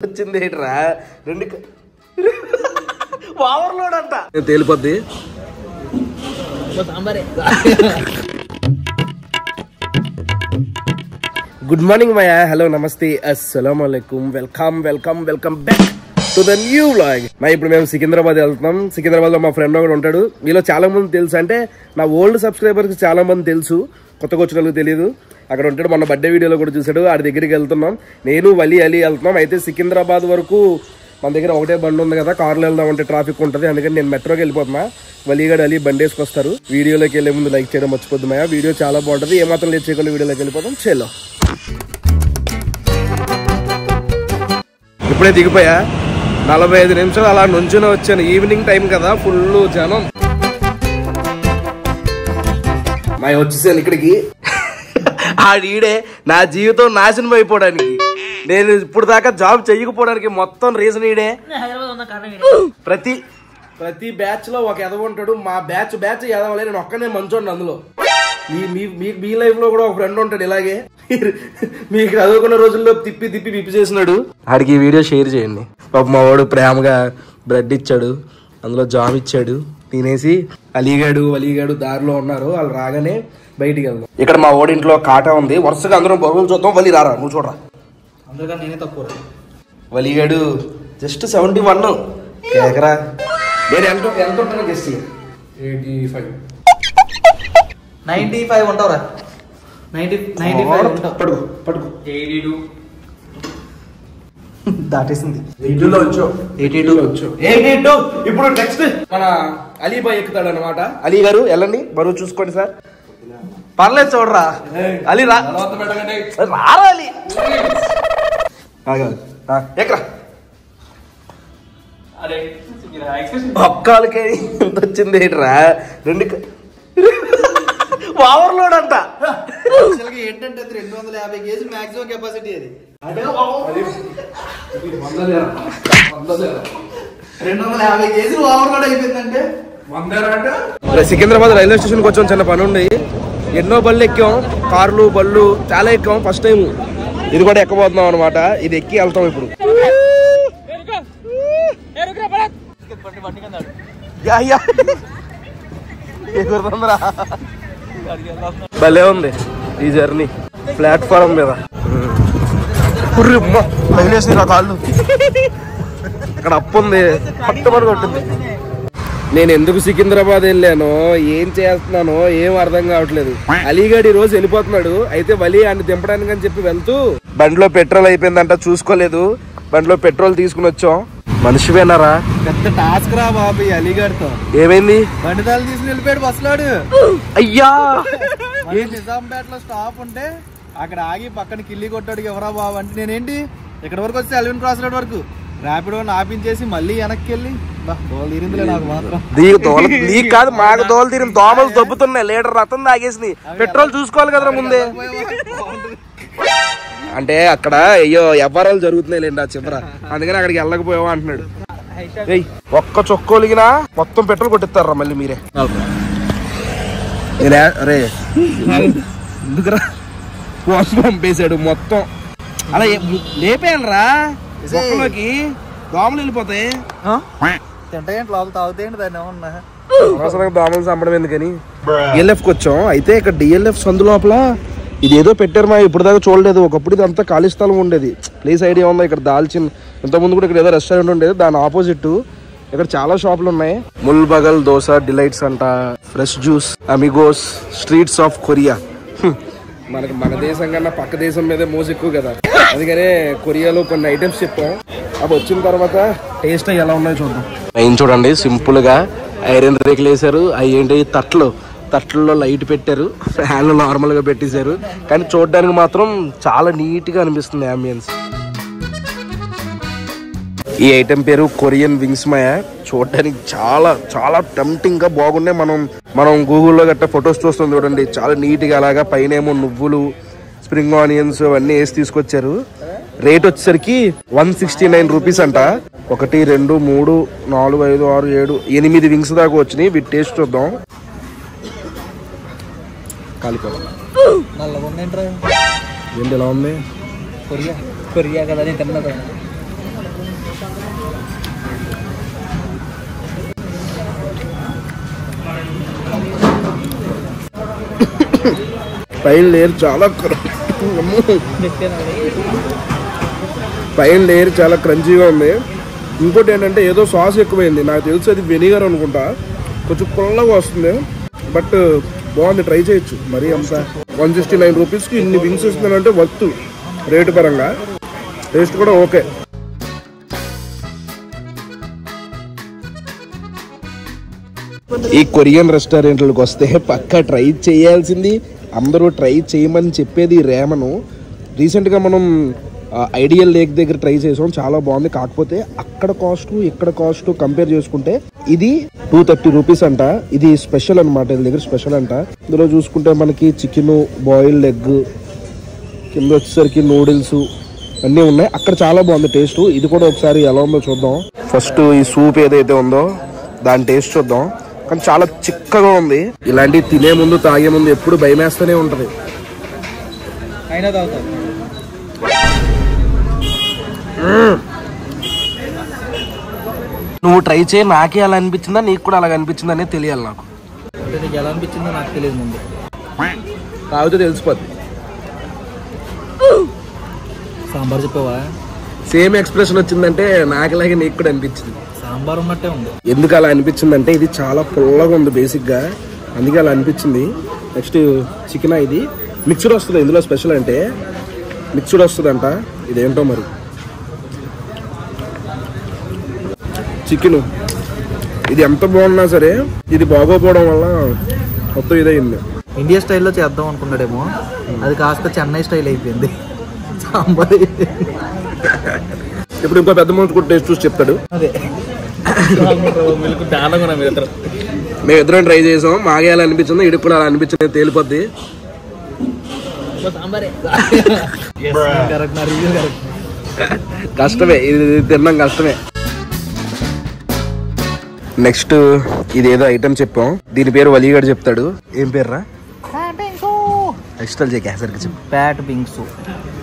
వచ్చింది ఏంట్రా రెండు ఓవర్లోడ్ అంట తేలిపోద్ది. గుడ్ మార్నింగ్ మయా, హలో, నమస్తే, అస్సలాము అలైకుం, welcome welcome welcome back to the new vlog. ఇప్పుడు మేము సికింద్రాబాద్ వెళ్తున్నాం. సికింద్రాబాద్ లో మా ఫ్రెండ్ ఒకడు ఉంటాడు. మీలో చాలా మంది తెలుసు, అంటే నా ఓల్డ్ సబ్స్క్రైబర్స్ చాలా మంది తెలుసు, కొత్తగా వచ్చిన వాళ్ళకి తెలియదు. అక్కడ ఉంటాడు, మొన్న బర్త్డే వీడియోలో కూడా చూసాడు. ఆడి దగ్గరికి వెళ్తున్నాం. నేను అలీ వెళ్తున్నాం. అయితే సికింద్రాబాద్ వరకు మన దగ్గర ఒకటే బండి ఉంది కదా, కార్లో వెళ్దాం అంటే ట్రాఫిక్ ఉంటుంది, అందుకని నేను మెట్రోకి వెళ్ళిపోతున్నా. వలీగాడు అలీ బండి వేసుకొస్తారు. వీడియోలోకి వెళ్ళే ముందు లైక్ చేయడం మర్చిపోద్దు మాయా. వీడియో చాలా బాగుంటుంది. ఏమాత్రం లేట్ చేయకుండా వీడియోలోకి వెళ్ళిపోతాం. చెల్లో ఇప్పుడే దిగిపోయా. 45 నిమిషాలు అలా నుంచునే వచ్చాను. ఈవినింగ్ టైం కదా, ఫుల్ జనం. మాయ వచ్చేసాను ఇక్కడికి. ఆడీడే నా జీవితం నాశనం అయిపోవడానికి, నేను ఇప్పుడు దాకా జాబ్ చెయ్యకపోవడానికి మొత్తం రీజన్ ఈడే. ప్రతి బ్యాచ్ లో ఒక ఎదవ ఉంటాడు. మా బ్యాచ్ ఎదవలే, నేను ఒక్కనే మంచోండి అందులో. మీ లైఫ్ లో కూడా ఒక ఫ్రెండ్ ఉంటాడు ఇలాగే. మీకు చదువుకున్న రోజుల్లో తిప్పి పిప్పి చేసినాడు. ఆడికి ఈ వీడియో షేర్ చేయండి. పాప మా వాడు ప్రేమగా బ్రెడ్ ఇచ్చాడు, అందులో జామ్ ఇచ్చాడు. తినేసి అలీగాడు దారిలో ఉన్నారు. వాళ్ళు రాగానే బయటికి వెళ్దాం. ఇక్కడ మా ఓడి ఇంట్లో కాటా ఉంది. వరుసగా అందరం బరువులు చూద్దాం. వలి రారా, నువ్వు చూడరా. అందులో నేనే తక్కువ. వలిగాడు జస్ట్ 71 కేకరా. నేను ఎంత ఉంటాను గెస్ట్? 85 ఉంటావురా. 95 పడుకో 82 దాటేసింది. 82. ఇప్పుడు నెక్స్ట్ మన అలీబాయ్ ఎక్కుతాడు అనమాట. అలీ గారు వెళ్ళండి, బరువు చూసుకోండి సార్. పర్లేదు చూడరా అలీ, రారా అలీ, ఎక్కరా. ఒక్కళ్ళకి ఎంత వచ్చింది ఏంట్రా రెండు ఓవర్లోడ్ అంట. ఏంటంటే 250 కేజీలు మాక్సిమం కెపాసిటీ. అది 250 కేజీలు ఓవర్లోడ్ అయిపోయిందంటే. సికింద్రాబాద్ రైల్వే స్టేషన్ కి వచ్చాం. చిన్న పని ఉండి ఎన్నో బళ్ళు ఎక్కాం, కార్లు బళ్ళు చాలా ఎక్కాం. ఫస్ట్ టైం ఇది కూడా ఎక్కబోతున్నాం అనమాట. ఇది ఎక్కి వెళ్తాం ఇప్పుడు. భలే ఉంది ఈ జర్నీ ప్లాట్ఫారం మీద. కాళ్ళు అక్కడ అప్పు ఉంది, పట్టుబడి కొట్టింది. నేను ఎందుకు సికింద్రాబాద్ వెళ్ళానో, ఏం చేస్తున్నానో ఏం అర్థం కావట్లేదు. అలీగాడి రోజు వెళ్ళిపోతున్నాడు. అయితే వలి ఆయన దింపడానికి అని చెప్పి వెళ్తూ బండిలో పెట్రోల్ అయిపోయిందంట, చూసుకోలేదు. బండిలో పెట్రోల్ తీసుకుని వచ్చాం. మనిషివేనారా? పెద్ద టాస్క్ రా బాబు ఈ అలీగాడితో. ఏమైంది? బండిదాలు తీసుకుని వెళ్ళిపోయాడు బస్సులాడు. అయ్యా, నిజాంపేట లో స్టాప్ ఉంటే అక్కడ ఆగి పక్కన కిల్లి కొట్టాడు. ఎవరా బాబు అంటే నేనేంటి ఇక్కడ వరకు వచ్చి అల్విన్ క్రాస్ రోడ్ వరకు ర్యాపిడో ఆపించేసి మళ్ళీ వెనక్కి వెళ్ళి దోలు తీరిందిలే నాకు మాత్రం. నీకు కాదు, మాకు దోలు తీరింది. దోమలు దొబ్బుతున్నాయి, లీటర్ రతం తాగేసింది. పెట్రోల్ చూసుకోవాలి కదరా ముందే. అంటే అక్కడ అయ్యో వ్యవహారాలు జరుగుతున్నాయి లేండి ఆ చివర, అందుకని అక్కడికి వెళ్ళకపోయావా అంటున్నాడు. ఒక్క చొక్కోలిగినా మొత్తం పెట్రోల్ కొట్టిస్తారా మళ్ళీ మీరే. అరే ఎందుకురా కోసం పంపేశాడు మొత్తం. అలా లేపాను రా మొక్కలోకి, దోమలు వెళ్ళిపోతాయి. తింటాయండి లోపల తాగుతాయండి దాన్ని ఏమన్నా. అవసరంగా దోమలు చంపడం ఎందుకని డిఎల్ఎఫ్కి వచ్చాం. అయితే ఇక్కడ డిఎల్ఎఫ్ సందు లోపల ఇదేదో పెట్టారు. మా ఇప్పుడు దాకా చూడలేదు. ఒకప్పుడు ఇదంతా ఖాళీ స్థలం ఉండేది. ప్లేస్ ఐడియా ఉందా? ఇక్కడ దాల్చిన ఇంతకుముందు కూడా ఇక్కడ ఏదో రెస్టారెంట్ ఉండేది, దాని ఆపోజిట్ ఇక్కడ చాలా షాపులు ఉన్నాయి. ముల్ బగల్ దోస డిలైట్స్ అంట, fresh juice, Amigos, streets of Korea. మనకి మన దేశం కన్నా పక్క దేశం మీదే మోజు ఎక్కువ కదా, అందుకనే కొరియాలో కొన్ని ఐటమ్స్ చెప్పాం. అవి వచ్చిన తర్వాత టేస్ట్ ఎలా ఉన్నాయో చూద్దాం. ఏం చూడండి, సింపుల్ గా ఐరన్ రేకులు వేసారు. అవి ఏంటి తట్లలో లైట్ పెట్టారు, ఫ్యాన్లు నార్మల్ గా పెట్టేశారు. కానీ చూడడానికి మాత్రం చాలా నీట్ గా అనిపిస్తుంది అంబియన్స్. ఈ ఐటెం పేరు కొరియన్ వింగ్స్ మాయా. చూడడానికి చాలా చాలా టెంప్టింగ్ గా బాగున్నాయి. మనం గూగుల్లో గట్రా ఫొటోస్ చూస్తాం చూడండి, చాలా నీట్ గా. అలాగా పైన ఏమో నువ్వులు, స్ప్రింగ్ ఆనియన్స్ అవన్నీ వేసి తీసుకొచ్చారు. రేట్ వచ్చేసరికి 169 రూపీస్ అంట. 1 2 3 4 5 6 7 8 వింగ్స్ దాకా వచ్చినాయి. వీటి టేస్ట్ చూద్దాం. కాలిపోదాం. ఏంటి ఎలా ఉంది? కొరియా కదా, నేను తిన్నదా పైన లేయర్ చాలా పైన లేయర్ చాలా క్రంచీగా ఉంది. ఇంకోటి ఏంటంటే ఏదో సాస్ ఎక్కువైంది, నాకు తెలిసి అది వెనిగర్ అనుకుంటా, కొంచెం పుల్లగా వస్తుంది. బట్ బాగుంది, ట్రై చేయొచ్చు. మరీ అంత 169 రూపీస్కి ఇన్ని వింగ్స్ ఇస్తున్నానంటే వర్త్ రేటు పరంగా. టేస్ట్ కూడా ఓకే. ఈ కొరియన్ రెస్టారెంట్లకు వస్తే పక్కా ట్రై చేయాల్సింది, అందరూ ట్రై చేయమని చెప్పేది రేమను. రీసెంట్గా మనం ఐడియల్ లేక్ దగ్గర ట్రై చేసాం, చాలా బాగుంది. కాకపోతే అక్కడ కాస్ట్ ఇక్కడ కాస్ట్ కంపేర్ చేసుకుంటే ఇది 230 రూపీస్ అంట. ఇది స్పెషల్ అనమాట, వీళ్ళ దగ్గర స్పెషల్ అంట. ఇందులో చూసుకుంటే మనకి చికెన్, బాయిల్డ్ ఎగ్, కింద వచ్చేసరికి నూడిల్స్ అన్నీ ఉన్నాయి. అక్కడ చాలా బాగుంది టేస్ట్. ఇది కూడా ఒకసారి ఎలా ఉందో చూద్దాం. ఫస్ట్ ఈ సూప్ ఏదైతే ఉందో దాని టేస్ట్ చూద్దాం. కానీ చాలా చిక్కగా ఉంది. ఇలాంటివి తినే ముందు తాగే ముందు ఎప్పుడు భయం వేస్తూనే ఉంటది. అయినా తాగుతాం. నువ్వు ట్రై చేయి, నాకే అలా అనిపించిందా నీకు కూడా అలాగ అనిపించిందా అనేది తెలియాలి నాకు. అంటే నీకు ఎలా అనిపించిందో నాకు తెలియదు ముందు, తాగితే తెలిసిపోద్ది. సాంబార్ చెప్పావా? సేమ్ ఎక్స్ప్రెషన్ వచ్చిందంటే నాకులాగే నీకు కూడా అనిపించింది. సాంబార్ ఉన్నట్టే ఉంది. ఎందుకు అలా అనిపించిందంటే ఇది చాలా పుల్లగా ఉంది బేసిక్గా, అందుకే అలా అనిపించింది. నెక్స్ట్ చికెన్, ఇది మిక్స్డ్ వస్తుంది. ఇందులో స్పెషల్ అంటే మిక్స్డ్ వస్తుందంట. ఇదేంటో మరి. చికెన్ ఇది ఎంత బాగున్నా సరే ఇది బాగోపోవడం వల్ల మొత్తం ఇదైంది. ఇండియా స్టైల్లో చేద్దాం అనుకున్నాడేమో, అది కాస్త చెన్నై స్టైల్ అయిపోయింది. సాంబార్ ఇప్పుడు ఇంకో పెద్ద మనిషి కూడా టేస్ట్ చూసి చెప్తాడు. అదే మేము ఇద్దరం ట్రై చేసాం, మాకే అలా అనిపించింది, ఇడికి కూడా అలా అనిపించింది, తేలిపోద్ది. కష్టమే ఇది తినడం, కష్టమే. నెక్స్ట్ ఇదేదో ఐటమ్ చెప్పాం, దీని పేరు వలీగడ్ చెప్తాడు. ఏం పేర్రా? ఎక్స్ట్రా చేసరికి చెప్పు. ప్యాట్ బింగ్సు.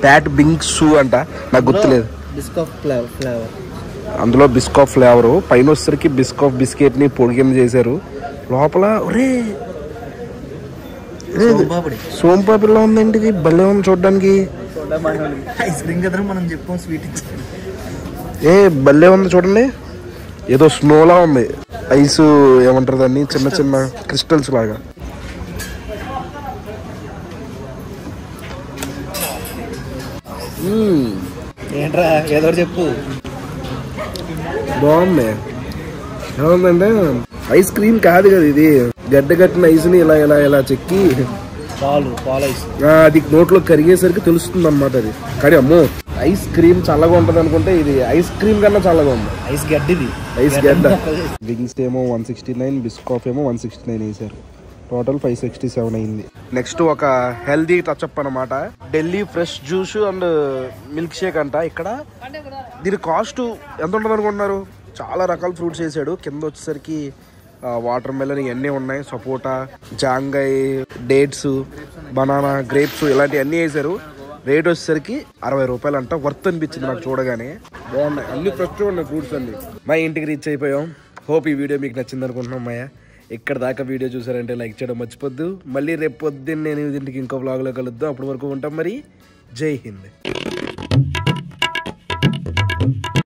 ప్యాట్ బింగ్సు అంట, నాకు గుర్తులేదు. బిస్కఫ్ ఫ్లేవర్, అందులో బిస్కాఫ్ ఫ్లేవరు. పైన వచ్చేసరికి బిస్కాఫ్ బిస్కెట్ ని పొడి కింద చేశారు. లోపల ఒరే సోంపాపిడిలో ఉందేంటి, ఇది భలే ఉంది చూడడానికి. ఐస్ క్రీమ్ కదా మనం చెప్పాం, స్వీట్ ఇచ్చారు. ఏ భలే ఉంది చూడండి, ఏదో స్నోలా ఉంది. ఐస్ ఏమంటారు దాన్ని, చిన్న చిన్న క్రిస్టల్స్ లాగా. ఏంట్రా ఏదో చెప్పు. బాగుంది. ఎలా ఉందంటే ఐస్ క్రీమ్ కాదు కదా ఇది, గడ్డ కట్టిన ఐస్ ని ఇలా ఇలా ఇలా చెక్కి పాలు ఐస్ అది నోట్లో కరిగేసరికి తెలుస్తుంది అనమాట అది. కానీ అమ్మో ఐస్ క్రీమ్ చల్లగా ఉంటది అనుకుంటే ఇది ఐస్ క్రీమ్ కన్నా చల్లగా ఉంది. ఐస్ గడ్డిది, ఐస్ గడ్డ. వింగ్స్ ఏమో 169, బిస్కాఫ్ ఏమో 169 వేసారు. టోటల్ 567 అయింది. నెక్స్ట్ ఒక హెల్దీ టచ్అప్ అనమాట, Delhi fresh juice and milk shake అంట. ఇక్కడ దీని కాస్ట్ ఎంత ఉంటుంది అనుకుంటున్నారు? చాలా రకాల ఫ్రూట్స్ వేసాడు. కింద వచ్చేసరికి వాటర్ మెలన్ ఇవన్నీ ఉన్నాయి, సపోటా, జాంగాయ్, డేట్స్, బనానా, గ్రేప్స్ ఇలాంటివి అన్నీ వేసారు. రేట్ వచ్చేసరికి 60 రూపాయలు అంట. వర్త్ అనిపించింది నాకు చూడగానే. బాగున్నాయి, అన్ని ఫ్రెష్ ఉన్నాయి ఫ్రూట్స్ అన్ని. మా ఇంటికి రీచ్ అయిపోయాం. హోప్ ఈ వీడియో మీకు నచ్చింది అనుకుంటున్నాం. మాయా ఇక్కడ దాకా వీడియో చూసారంటే లైక్ చేయడం మర్చిపోద్దు. మళ్ళీ రేపు పొద్దున్న నేను ఇంటికి ఇంకో వ్లాగ్లో కలుద్దాం. అప్పటి వరకు ఉంటాం మరి. జై హింద్.